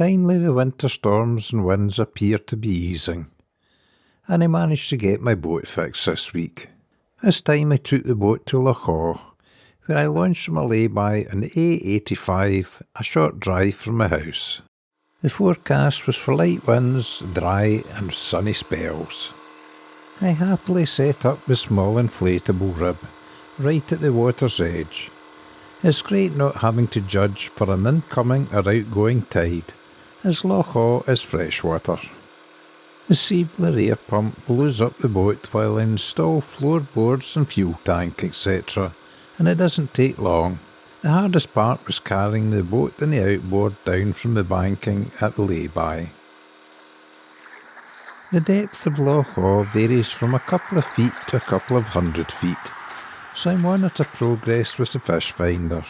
Finally the winter storms and winds appeared to be easing, and I managed to get my boat fixed this week. This time I took the boat to Loch, where I launched from a lay-by on A85, a short drive from my house. The forecast was for light winds, dry and sunny spells. I happily set up the small inflatable rib, right at the water's edge. It's great not having to judge for an incoming or outgoing tide, as Loch is freshwater. The Seabler air pump blows up the boat while I install floorboards and fuel tank, etc., and it doesn't take long. The hardest part was carrying the boat and the outboard down from the banking at the lay-by. The depth of Loch varies from a couple of feet to a couple of 100 feet, so I monitor progress with the fish finder.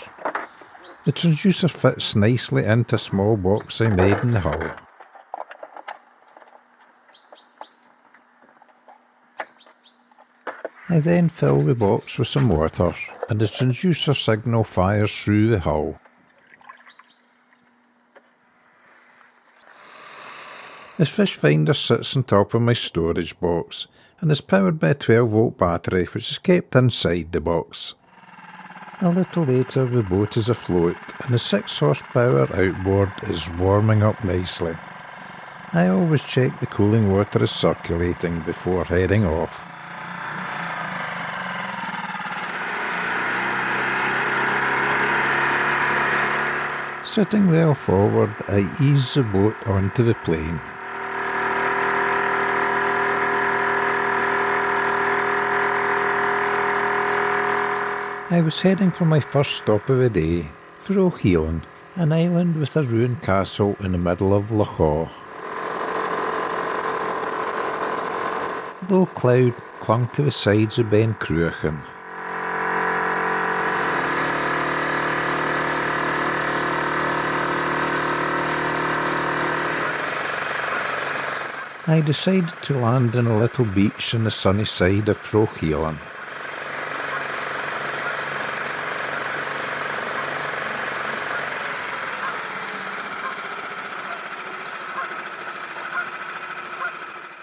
The transducer fits nicely into a small box I made in the hull. I then fill the box with some water, and the transducer signal fires through the hull. The fish finder sits on top of my storage box, and is powered by a 12-volt battery which is kept inside the box. A little later the boat is afloat, and the 6 horsepower outboard is warming up nicely. I always check the cooling water is circulating before heading off. Sitting well forward, I ease the boat onto the plane. I was heading for my first stop of the day, for Honking, an island with a ruined castle in the middle of Loch. Low cloud clung to the sides of Ben Cruachan. I decided to land on a little beach on the sunny side of Honking.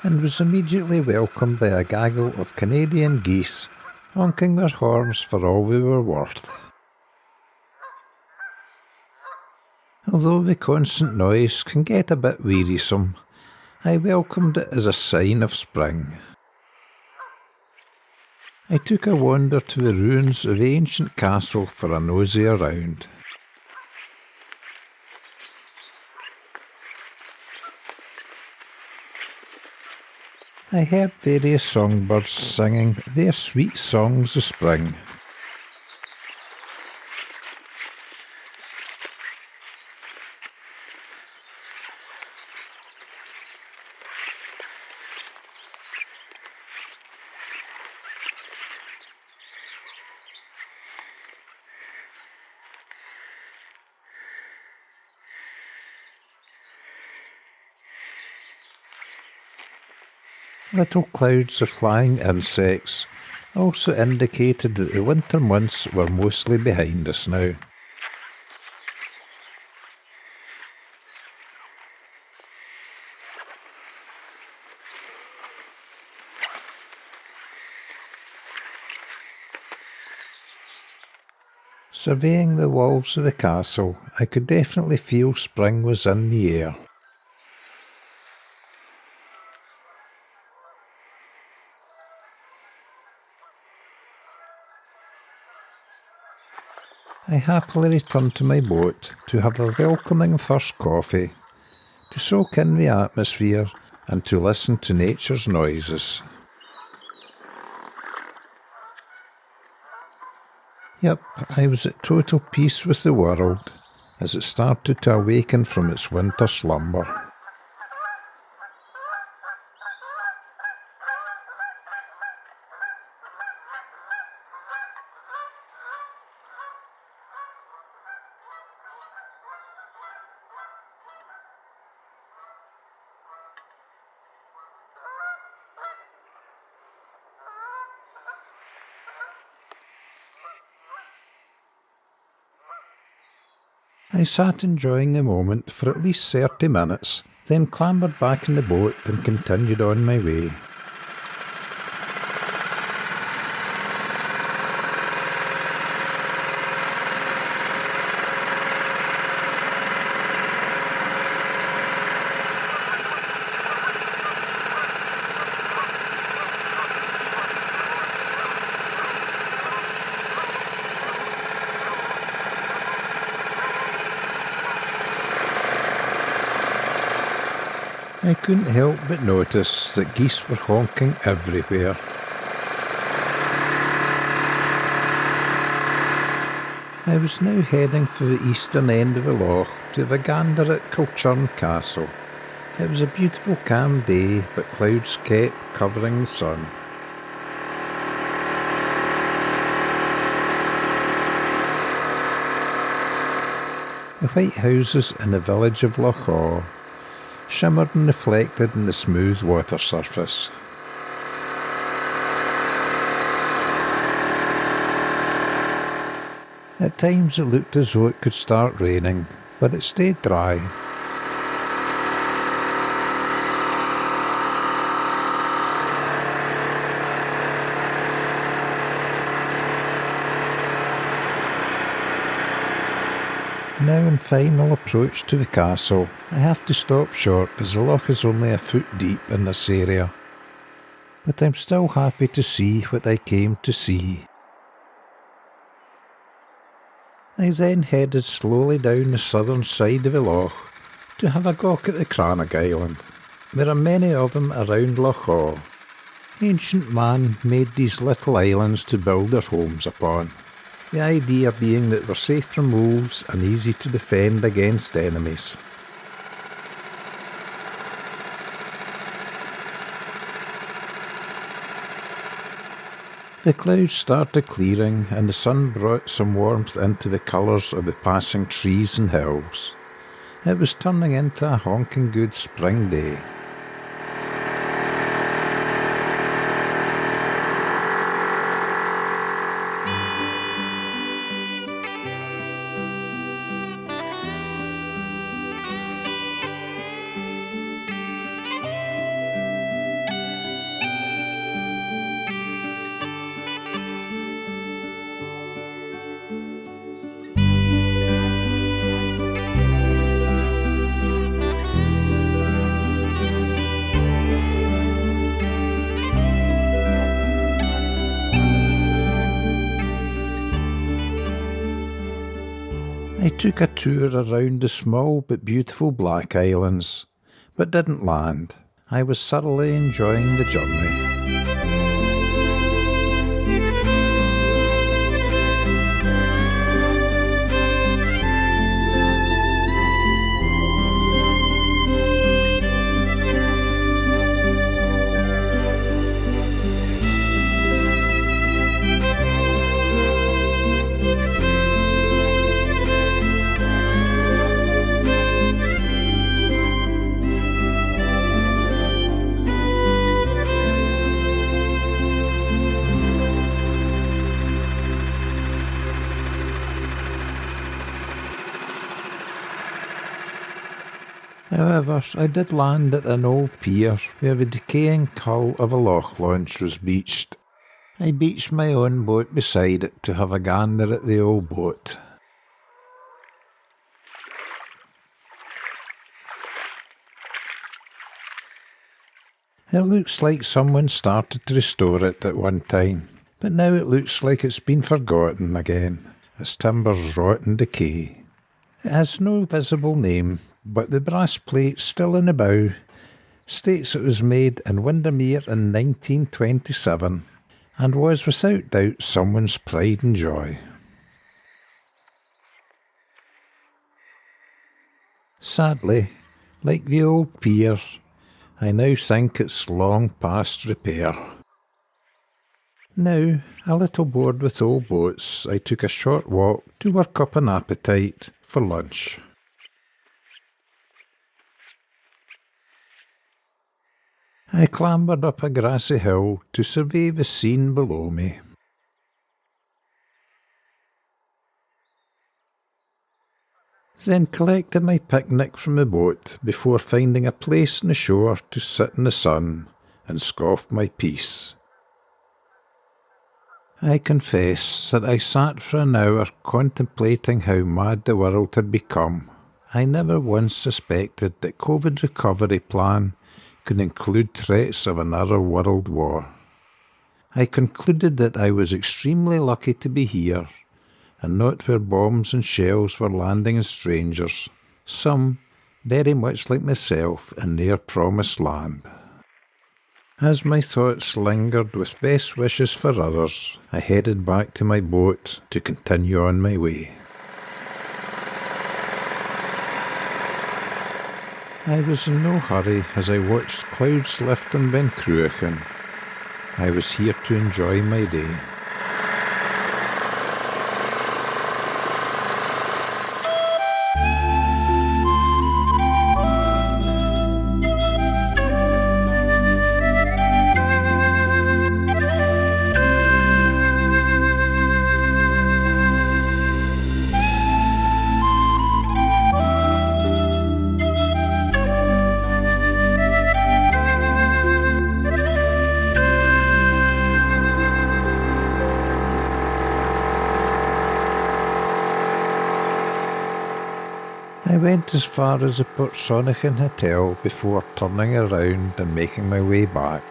And was immediately welcomed by a gaggle of Canadian geese, honking their horns for all they were worth. Although the constant noise can get a bit wearisome, I welcomed it as a sign of spring. I took a wander to the ruins of the ancient castle for a nosy around. I heard various songbirds singing their sweet songs of spring. Little clouds of flying insects also indicated that the winter months were mostly behind us now. Surveying the walls of the castle, I could definitely feel spring was in the air. I happily returned to my boat to have a welcoming first coffee, to soak in the atmosphere and to listen to nature's noises. Yep, I was at total peace with the world as it started to awaken from its winter slumber. I sat enjoying the moment for at least 30 minutes, then clambered back in the boat and continued on my way. I couldn't help but notice that geese were honking everywhere. I was now heading for the eastern end of the Loch to have a gander at Kilchurn Castle. It was a beautiful calm day, but clouds kept covering the sun. The white houses in the village of Loch shimmered and reflected in the smooth water surface. At times it looked as though it could start raining, but it stayed dry. Now in final approach to the castle, I have to stop short as the loch is only a foot deep in this area. But I'm still happy to see what I came to see. I then headed slowly down the southern side of the loch to have a gawk at the Cranach Island. There are many of them around Loch. Ancient man made these little islands to build their homes upon. The idea being that we're safe from wolves and easy to defend against enemies. The clouds started clearing and the sun brought some warmth into the colours of the passing trees and hills. It was turning into a honking good spring day. I took a tour around the small but beautiful Black Islands, but didn't land. I was thoroughly enjoying the journey. However, I did land at an old pier where the decaying hull of a loch launch was beached. I beached my own boat beside it to have a gander at the old boat. It looks like someone started to restore it at one time, but now it looks like it's been forgotten again, as timbers rot and decay. It has no visible name, but the brass plate still in the bow states it was made in Windermere in 1927 and was without doubt someone's pride and joy. Sadly, like the old pier, I now think it's long past repair. Now, a little bored with old boats, I took a short walk to work up an appetite for lunch. I clambered up a grassy hill to survey the scene below me. then collected my picnic from the boat before finding a place on the shore to sit in the sun and scoff my piece. I confess that I sat for an hour contemplating how mad the world had become. I never once suspected that COVID's recovery plan could include threats of another world war. I concluded that I was extremely lucky to be here, and not where bombs and shells were landing as strangers, some, very much like myself, in their promised land. As my thoughts lingered with best wishes for others, I headed back to my boat to continue on my way. I was in no hurry as I watched clouds lift on Ben Cruachan. I was here to enjoy my day. I went as far as the Portsonican Hotel before turning around and making my way back.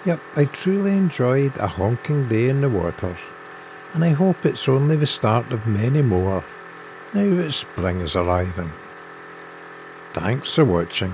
Yep, I truly enjoyed a honking day in the water, and I hope it's only the start of many more now that spring is arriving. Thanks for watching.